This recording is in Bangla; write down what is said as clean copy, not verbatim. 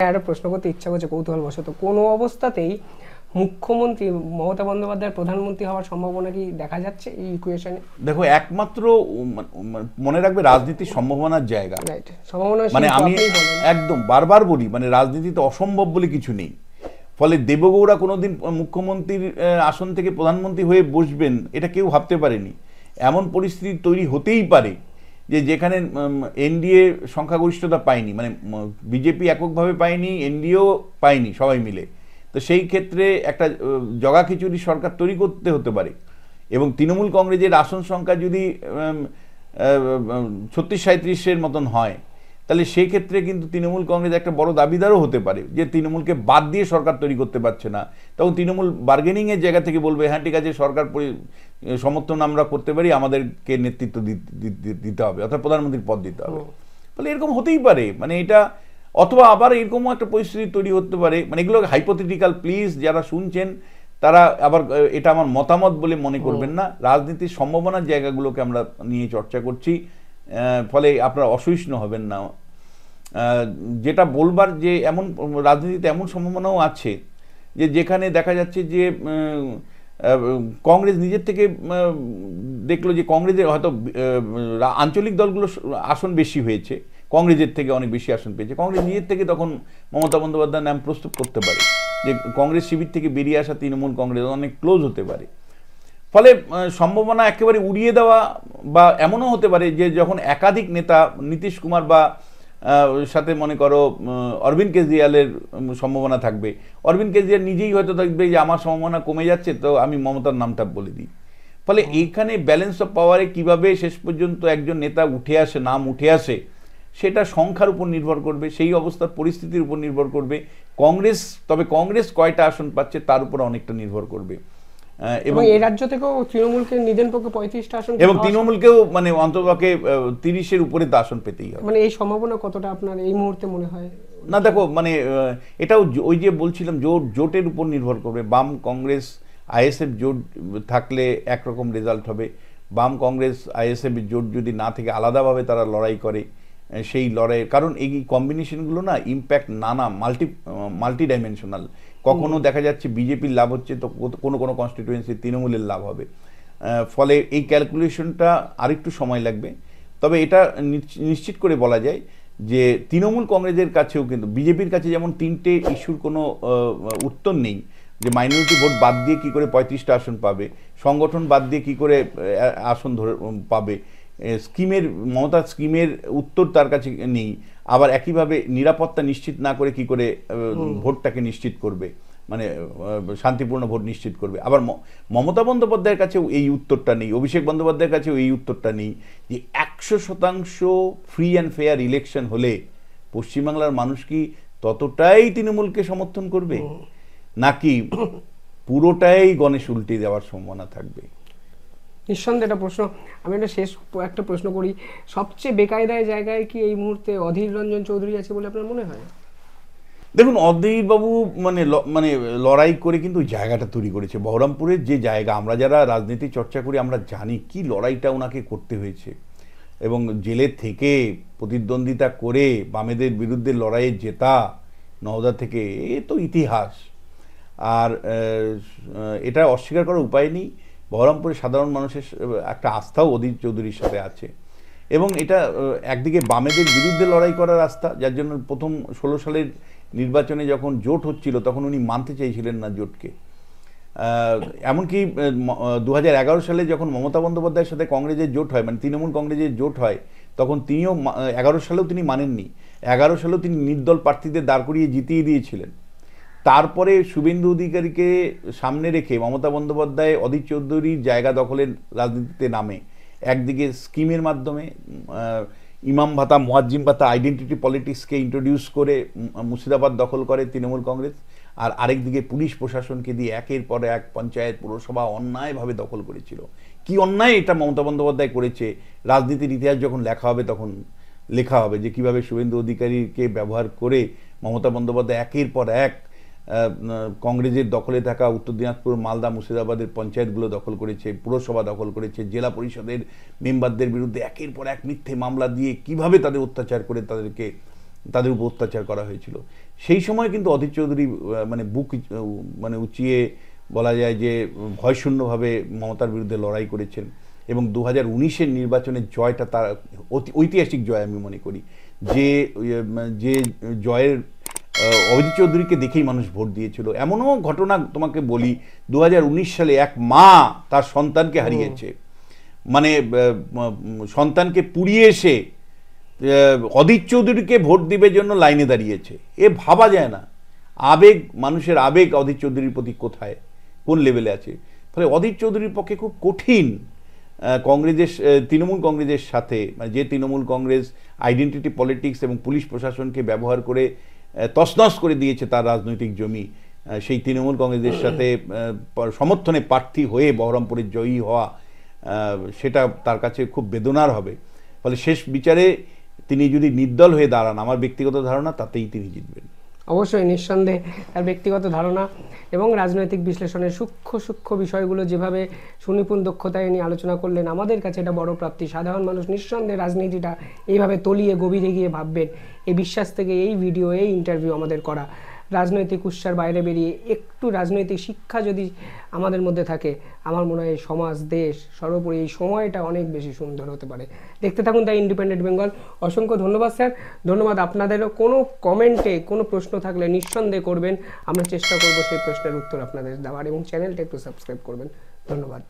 একটা প্রশ্ন করতে ইচ্ছা করছে কৌতূহলবশত, কোনো অবস্থাতেই মুখ্যমন্ত্রী মমতা বন্দ্যোপাধ্যায়ের প্রধানমন্ত্রী হওয়ার সম্ভাবনা কি দেখা যাচ্ছে এই ইকুয়েশনে? দেখো, একমাত্র মনে রাখবে রাজনীতির সম্ভাবনার জায়গা, রাইট, সম্ভাবনা মানে আমি একদম বারবার বলি, মানে রাজনীতিতে অসম্ভব বলে কিছু নেই। ফলে দেবগৌড়া কোনোদিন মুখ্যমন্ত্রীর আসন থেকে প্রধানমন্ত্রী হয়ে বসবেন এটা কেউ ভাবতে পারেনি। এমন পরিস্থিতি তৈরি হতেই পারে যে যেখানে এনডিএ সংখ্যাগরিষ্ঠতা পায়নি, মানে বিজেপি এককভাবে পায়নি, এনডিএও পায়নি সবাই মিলে, তো সেই ক্ষেত্রে একটা জগা খিচুড়ি সরকার তৈরি করতে হতে পারে। এবং তৃণমূল কংগ্রেসের আসন সংখ্যা যদি 36-37-এর মতন হয়, তাহলে সেই ক্ষেত্রে কিন্তু তৃণমূল কংগ্রেস একটা বড় দাবিদারও হতে পারে যে তৃণমূলকে বাদ দিয়ে সরকার তৈরি করতে পারছে না। তখন তৃণমূল বার্গেনিংয়ের জায়গা থেকে বলবে হ্যাঁ ঠিক আছে, সরকার সমর্থন আমরা করতে পারি, আমাদেরকে নেতৃত্ব দিতে হবে, অর্থাৎ প্রধানমন্ত্রীর পদ দিতে হবে। ফলে এরকম হতেই পারে, মানে এটা, অথবা আবার এরকমও একটা পরিস্থিতি তৈরি হতে পারে, মানে এগুলো হাইপোথেটিক্যাল, প্লিজ যারা শুনছেন তারা আবার এটা আমার মতামত বলে মনে করবেন না। রাজনীতির সম্ভাবনার জায়গাগুলোকে আমরা নিয়ে চর্চা করছি, ফলে আপনারা অসহিষ্ণু হবেন না। যেটা বলবার যে এমন রাজনীতিতে এমন সম্ভাবনাও আছে যে যেখানে দেখা যাচ্ছে যে কংগ্রেস নিজের থেকে দেখলো যে কংগ্রেসের হয়তো আঞ্চলিক দলগুলো আসন বেশি হয়েছে, কংগ্রেসের থেকে অনেক বেশি আসন পেয়েছে, কংগ্রেস নিজের থেকে তখন মমতা বন্দ্যোপাধ্যায়ের নাম প্রস্তুত করতে পারে যে কংগ্রেস শিবির থেকে বেরিয়ে আসা তৃণমূল কংগ্রেস অনেক ক্লোজ হতে পারে। ফলে সম্ভাবনা একেবারে উড়িয়ে দেওয়া, বা এমনও হতে পারে যে যখন একাধিক নেতা, নীতিশ কুমার বা সাথে মনে করো অরবিন্দ কেজরিওয়ালের সম্ভাবনা থাকবে, অরবিন্দ কেজরিওয়াল নিজেই হয়তো দেখবে যে আমার সম্ভাবনা কমে যাচ্ছে, তো আমি মমতার নামটা বলে দিই। ফলে এইখানে ব্যালেন্স অফ পাওয়ারে কিভাবে শেষ পর্যন্ত একজন নেতা উঠে আসে, নাম উঠে আসে, সেটা সংখ্যার উপর নির্ভর করবে, সেই অবস্থার পরিস্থিতির উপর নির্ভর করবে। তবে কংগ্রেস কয়টা আসন পাচ্ছে তার উপর অনেকটা নির্ভর করবে। এবং এই রাজ্য থেকেও তৃণমূলকে নিজের পক্ষে 35টা আসন, এবং তৃণমূলকেও মানে অন্ততপক্ষে 30-এর উপরে তো আসন পেতেই হবে। মানে এই সম্ভাবনা কতটা আপনার এই মুহূর্তে মনে হয়? না দেখো, মানে এটাও ওই যে বলছিলাম জোটের উপর নির্ভর করবে। বাম কংগ্রেস আইএসএফ জোট থাকলে একরকম রেজাল্ট হবে, বাম কংগ্রেস আইএসএফ জোট যদি না থেকে আলাদাভাবে তারা লড়াই করে, সেই লড়াইয়ের কারণ এই কম্বিনেশনগুলো না ইম্প্যাক্ট নানা মাল্টি ডাইমেনশনাল। কখনো দেখা যাচ্ছে বিজেপির লাভ হচ্ছে, তো কোনো কোনো কনস্টিটিউয়েন্সি তৃণমূলের লাভ হবে। ফলে এই ক্যালকুলেশনটা আরেকটু সময় লাগবে। তবে এটা নিশ্চিত করে বলা যায় যে তৃণমূল কংগ্রেসের কাছেও কিন্তু বিজেপির কাছে যেমন 3টে ইস্যুর কোনো উত্তর নেই, যে মাইনরিটি ভোট বাদ দিয়ে কী করে 35টা আসন পাবে, সংগঠন বাদ দিয়ে কী করে আসন পাবে, মমতার স্কিমের উত্তর তার কাছে নেই, আবার একইভাবে নিরাপত্তা নিশ্চিত না করে কি করে ভোটটাকে নিশ্চিত করবে, মানে শান্তিপূর্ণ ভোট নিশ্চিত করবে। আবার মমতা বন্দ্যোপাধ্যায়ের কাছেও এই উত্তরটা নেই, অভিষেক বন্দ্যোপাধ্যায়ের কাছেও এই উত্তরটা নেই যে 100% ফ্রি অ্যান্ড ফেয়ার ইলেকশন হলে পশ্চিমবাংলার মানুষ কি ততটাই তৃণমূলকে সমর্থন করবে, নাকি পুরোটাই গণেশ উল্টে দেওয়ার সম্ভাবনা থাকবে? নিঃসন্দেহে এটা প্রশ্ন। আমি একটা প্রশ্ন করি, সবচেয়ে বেকায়দায় জায়গায় কি এই মুহূর্তে অধীর রঞ্জন চৌধুরী আছে বলে আপনার মনে হয়? দেখুন, অধীরবাবু মানে লড়াই করে কিন্তু জায়গাটা তৈরি করেছে। বহরমপুরের যে জায়গা, আমরা যারা রাজনীতি চর্চা করি আমরা জানি কি লড়াইটা ওনাকে করতে হয়েছে, এবং জেলের থেকে প্রতিদ্বন্দ্বিতা করে বামেদের বিরুদ্ধে লড়াইয়ে জেতা নওদা থেকে, এ তো ইতিহাস। আর এটা অস্বীকার করার উপায় নেই। বহরমপুরের সাধারণ মানুষের একটা আস্থাও অধীর চৌধুরীর সাথে আছে, এবং এটা একদিকে বামেদের বিরুদ্ধে লড়াই করার আস্থা, যার জন্য প্রথম 16 সালের নির্বাচনে যখন জোট হচ্ছিল তখন উনি মানতে চাইছিলেন না জোটকে। এমনকি 2011 সালে যখন মমতা বন্দ্যোপাধ্যায়ের সাথে কংগ্রেসের জোট হয়, মানে তৃণমূল কংগ্রেসের জোট হয়, তখন তিনিও 11 সালেও তিনি মানেননি। 11 সালেও তিনি নির্দল প্রার্থীদের দাঁড় করিয়ে জিতিয়ে দিয়েছিলেন। তারপরে শুভেন্দু অধিকারীকে সামনে রেখে মমতা বন্দ্যোপাধ্যায় অধীর চৌধুরীর জায়গা দখলের রাজনীতিতে নামে। একদিকে স্কিমের মাধ্যমে ইমাম ভাতা, মুয়াজ্জিম ভাতা, আইডেন্টিটি পলিটিক্সকে ইন্ট্রোডিউস করে মুর্শিদাবাদ দখল করে তৃণমূল কংগ্রেস, আর আরেকদিকে পুলিশ প্রশাসনকে দিয়ে একের পর এক পঞ্চায়েত, পুরসভা অন্যায়ভাবে দখল করেছিল। কি অন্যায় এটা মমতা বন্দ্যোপাধ্যায় করেছে, রাজনীতির ইতিহাস যখন লেখা হবে তখন লেখা হবে যে কীভাবে শুভেন্দু অধিকারীকে ব্যবহার করে মমতা বন্দ্যোপাধ্যায় একের পর এক কংগ্রেসের দখলে থাকা উত্তর দিনাজপুর, মালদা, মুর্শিদাবাদের পঞ্চায়েতগুলো দখল করেছে, পুরসভা দখল করেছে, জেলা পরিষদের মেম্বারদের বিরুদ্ধে একের পর এক মিথ্যে মামলা দিয়ে কিভাবে তাদের অত্যাচার করে তাদের উপর অত্যাচার করা হয়েছিল। সেই সময় কিন্তু অধীর চৌধুরী মানে বুক মানে উঁচিয়ে বলা যায় যে ভয়শূন্যভাবে মমতার বিরুদ্ধে লড়াই করেছেন এবং 2019-এর নির্বাচনের জয়টা তার ঐতিহাসিক জয় আমি মনে করি। যে যে জয়ের অধীর চৌধুরীকে দেখেই মানুষ ভোট দিয়েছিল। এমনও ঘটনা তোমাকে বলি, 2019 সালে এক মা তার সন্তানকে হারিয়েছে, মানে সন্তানকে পুড়িয়ে এসে অধীর চৌধুরীকে ভোট দিবে জন্য লাইনে দাঁড়িয়েছে। এ ভাবা যায় না, আবেগ, মানুষের আবেগ অধীর চৌধুরীর প্রতি কোথায়, কোন লেভেলে আছে। ফলে অধীর চৌধুরীর পক্ষে খুব কঠিন কংগ্রেসের, তৃণমূল কংগ্রেসের সাথে, মানে যে তৃণমূল কংগ্রেস আইডেন্টিটি পলিটিক্স এবং পুলিশ প্রশাসনকে ব্যবহার করে তছনছ করে দিয়েছে তার রাজনৈতিক জমি, সেই তৃণমূল কংগ্রেসের সাথে সমর্থনে প্রার্থী হয়ে বহরমপুরের জয়ী হওয়া, সেটা তার কাছে খুব বেদনার হবে। ফলে শেষ বিচারে তিনি যদি নির্দল হয়ে দাঁড়ান, আমার ব্যক্তিগত ধারণা তাতেই তিনি জিতবেন। অবশ্যই, নিঃসন্দেহে তার ব্যক্তিগত ধারণা এবং রাজনৈতিক বিশ্লেষণের সূক্ষ্ম বিষয়গুলো যেভাবে সুনিপুণ দক্ষতায় নিয়ে আলোচনা করলেন, আমাদের কাছে এটা বড় প্রাপ্তি। সাধারণ মানুষ নিঃসন্দেহে রাজনীতিটা এইভাবে তলিয়ে গভীরে গিয়ে ভাববেন, এই বিশ্বাস থেকে এই ভিডিও, এই ইন্টারভিউ আমাদের করা। রাজনৈতিক উৎসার বাইরে বেরিয়ে একটু রাজনৈতিক শিক্ষা যদি আমাদের মধ্যে থাকে, আমার মনে হয় সমাজ, দেশ, সর্বোপরি এই সময়টা অনেক বেশি সুন্দর হতে পারে। দেখতে থাকুন দ্য ইন্ডিপেন্ডেন্ট বেঙ্গল। অসংখ্য ধন্যবাদ স্যার। ধন্যবাদ আপনাদেরও। কোনো কমেন্টে কোনো প্রশ্ন থাকলে নিঃসন্দেহে করবেন, আমরা চেষ্টা করব সেই প্রশ্নের উত্তর আপনাদের দেওয়ার, এবং চ্যানেলটা একটু সাবস্ক্রাইব করবেন। ধন্যবাদ।